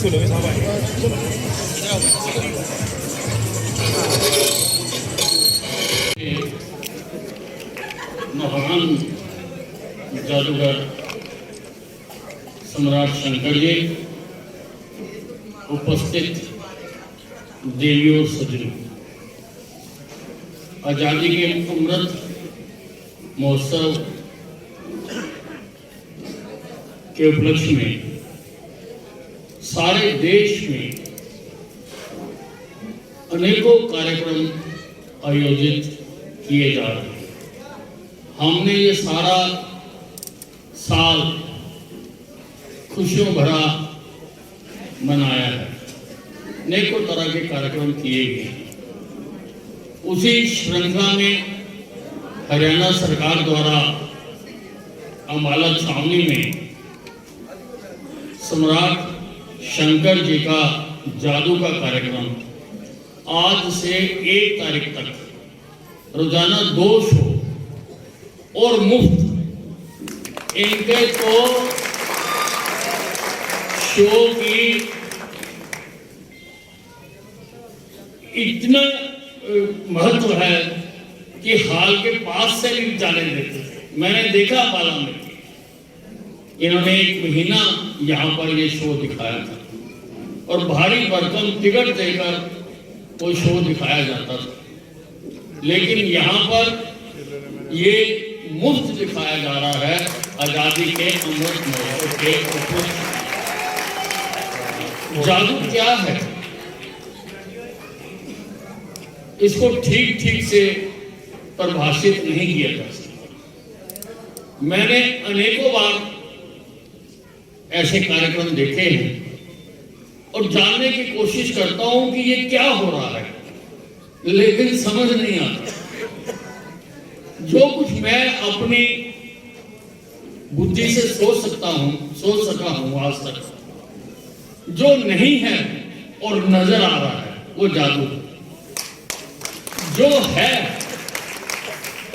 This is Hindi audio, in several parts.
महान जादूगर सम्राट शंकर जी, उपस्थित देवियों और सज्जनों, आजादी के अमृत महोत्सव के उपलक्ष्य में सारे देश में अनेकों कार्यक्रम आयोजित किए जा रहे हैं। हमने ये सारा साल खुशियों भरा मनाया है, अनेकों तरह के कार्यक्रम किए गए। उसी श्रृंखला में हरियाणा सरकार द्वारा अम्बाला छावनी में सम्राट शंकर जी का जादू का कार्यक्रम आज से 1 तारीख तक रोजाना 2 शो और मुफ्त, इनके तो शो की इतना महत्व है कि हाल के पास से भी जाने देते थे। मैंने देखा अम्बाला में इन्होंने 1 महीना यहाँ पर ये शो दिखाया था और भारी भरकम टिकट देकर वो शो दिखाया जाता था, लेकिन यहाँ पर ये मुफ्त दिखाया जा रहा है आजादी के अमृत महोत्सव के ऊपर। जादू क्या है, इसको ठीक से परिभाषित नहीं किया जा सकता। मैंने अनेकों बार ऐसे कार्यक्रम देखे हैं और जानने की कोशिश करता हूं कि ये क्या हो रहा है, लेकिन समझ नहीं आता। जो कुछ मैं अपनी बुद्धि से सोच सका हूं आज तक, जो नहीं है और नजर आ रहा है वो जादू है। जो है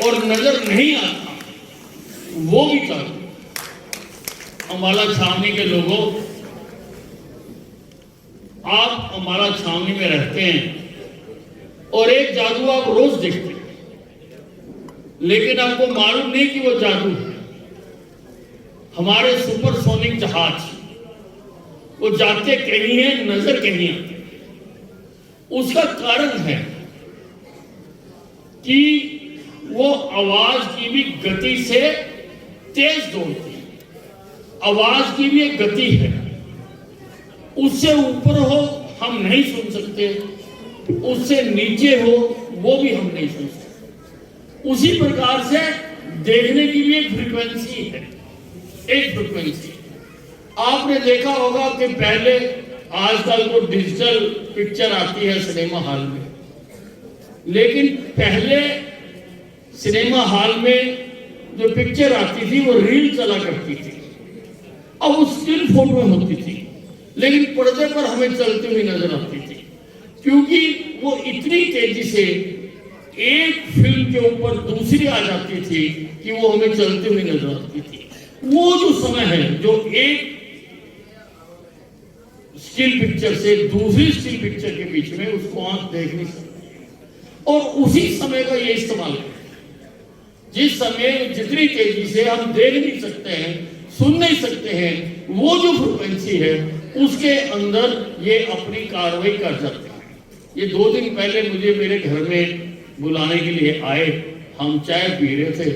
और नजर नहीं आता वो भी जादू। अम्बाला छावनी के लोगों, आप अम्बाला छावनी में रहते हैं और एक जादू आप रोज देखते हैं, लेकिन आपको मालूम नहीं कि वो जादू है। हमारे सुपरसोनिक जहाज वो जाते कहीं हैं, नजर कहीं आते। उसका कारण है कि वो आवाज की भी गति से तेज दौड़ती है। आवाज की भी एक गति है, उससे ऊपर हो हम नहीं सुन सकते, उससे नीचे हो वो भी हम नहीं सुन सकते। उसी प्रकार से देखने की भी एक फ्रीक्वेंसी है, एक फ्रीक्वेंसी। आपने देखा होगा कि पहले, आजकल तो डिजिटल पिक्चर आती है सिनेमा हॉल में, लेकिन पहले सिनेमा हॉल में जो पिक्चर आती थी वो रील चला करती थी। अब वो स्टिल फोटो होती थी, लेकिन पर्दे पर हमें चलती हुई नजर आती थी, क्योंकि वो इतनी तेजी से एक फिल्म के ऊपर दूसरी आ जाती थी कि वो हमें चलती हुई नजर आती थी। वो जो समय है, जो एक स्टिल पिक्चर से दूसरी स्टिल पिक्चर के बीच में, उसको आंख देख नहीं सकती, और उसी समय का ये इस्तेमाल है। जिस समय जितनी तेजी से हम देख नहीं सकते हैं, सुन नहीं सकते हैं, वो जो फ्रीक्वेंसी है उसके अंदर ये अपनी कार्रवाई कर जाते हैं। ये 2 दिन पहले मुझे मेरे घर में बुलाने के लिए आए, हम चाय पी रहे थे,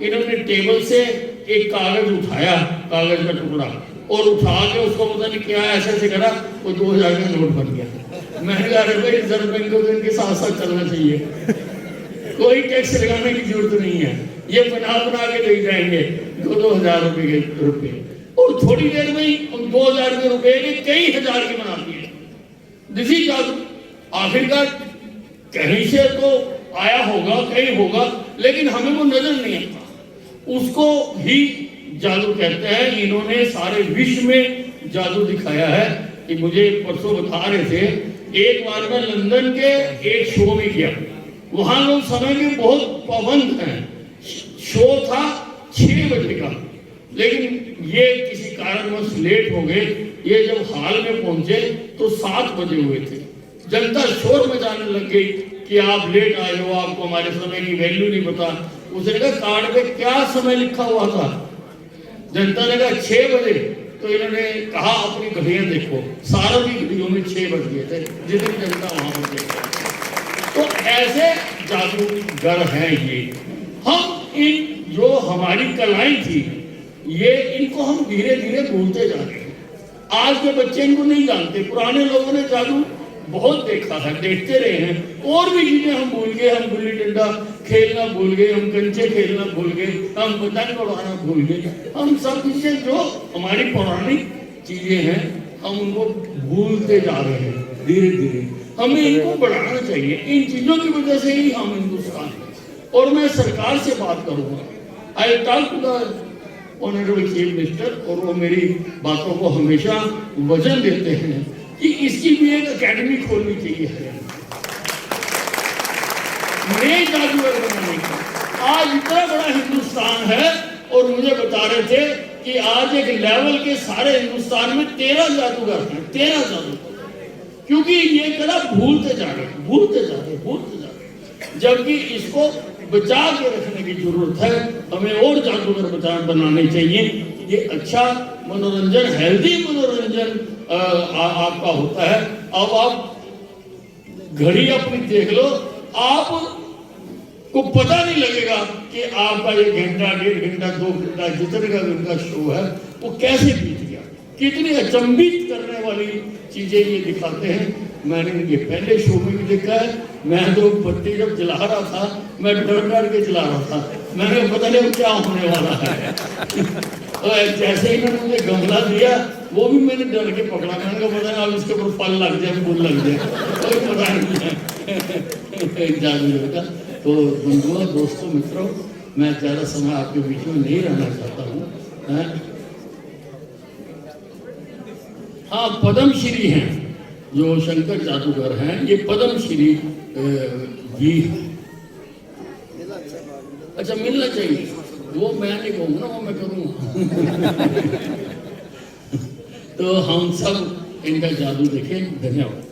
इन्होंने टेबल से एक कागज उठाया, कागज का टुकड़ा, और उठा के उसको पता नहीं क्या ऐसे करा, वो 2000 का नोट बन गया। मैंने कहा भाई रिजर्व बैंक को इनके साथ साथ चलना चाहिए, कोई टैक्स लगाने की जरूरत नहीं है, ये बना के दे जाएंगे 2-2000 रुपए के रुपए, और थोड़ी देर में ही 2000 के रुपए ने कई हजार की बना दिए। दिसी जादू आखिरकार कहीं से तो आया होगा, कहीं होगा, लेकिन हमें वो नजर नहीं आता। उसको ही जादू कहते हैं। इन्होंने सारे विश्व में जादू दिखाया है कि मुझे परसों बता रहे थे, एक बार मैं लंदन के एक शो में गया, वहां लोग समय के बहुत पाबंद हैं। शो था 6 बजे का लेकिन ये किसी कारणवश लेट हो गए। ये जब हाल में पहुंचे तो 7 बजे हुए थे। जनता शोर मचाने लग गई कि आप लेट आए हो, आपको हमारे समय की वैल्यू नहीं पता। उसने कहा कार्ड पे क्या समय लिखा हुआ था? जनता ने कहा 6 बजे। तो इन्होंने कहा अपनी घड़ियां देखो, सारों की घड़ियों में 6 बज गए थे, जितनी जनता वहां पर देखी। तो ऐसे जादूगर हैं ये। हम इन जो हमारी कलाएं थी, ये इनको हम धीरे धीरे भूलते जा रहे हैं। आज के बच्चे इनको नहीं जानते। पुराने लोगों ने जादू बहुत देखा है, देखते रहे हैं। और भी चीजें हम भूल गए। हम गुल्ली डंडा खेलना भूल गए, हम कंचे खेलना भूल गए, हम पतंग उड़ाना भूल गए। हम सब चीजें जो हमारी पौराणिक चीजें हैं, हम उनको भूलते जा रहे हैं धीरे धीरे। हमें इनको बढ़ाना चाहिए। इन चीजों की वजह से ही हम हिंदुस्तान हैं। और मैं सरकार से बात करूंगा। I talk to the honourable chief minister, और वो मेरी बातों को हमेशा वजन देते हैं कि इसकी भी एक एकेडमी खोलनी चाहिए है नए जादूगर बनाने की। आज इतना बड़ा हिंदुस्तान है, और मुझे बता रहे थे कि आज एक लेवल के सारे हिंदुस्तान में 13 जादूगर हैं। 13 जादूगर, क्योंकि ये कला भूलते जा रहे हैं, भूलते जा रहे हैं, भूलते जा रहे हैं। जबकि इसको बचा के रखने की जरूरत है। हमें और जादूगर बनाने चाहिए। ये अच्छा मनोरंजन, हेल्दी मनोरंजन आपका होता है। अब आप घड़ी अपनी देख लो, आप को पता नहीं लगेगा कि आपका 1 घंटा, 1.5 घंटा, 2 घंटा, जितने का उनका शो है वो कैसे बीत गया। कितनी अचंभित करने वाली चीजें ये दिखाते हैं। मैंने ये पहले शो में भी देखा है। मैं तो बत्ती जब जला रहा था, मैं डर डर के जला रहा था। मैंने पता नहीं क्या होने वाला है। तो जैसे ही मैंने मुझे गमला दिया, वो भी मैंने डर के पकड़ा। मैंने कहा पता नहीं अब इसके ऊपर फल लग जाए, फूल लग जाए, कोई पता नहीं है जादूगर का। तो बंधुओं, दोस्तों, मित्रों, मैं ज़्यादा समय आपके बीच में नहीं रहना चाहता हूँ। हाँ, पद्मश्री हैं जो शंकर जादूगर हैं, ये पद्मश्री भी है। अच्छा, मिलना चाहिए। वो मैं नहीं कहूँगा ना, वो मैं करूँगा। तो हम सब इनका जादू देखें। धन्यवाद।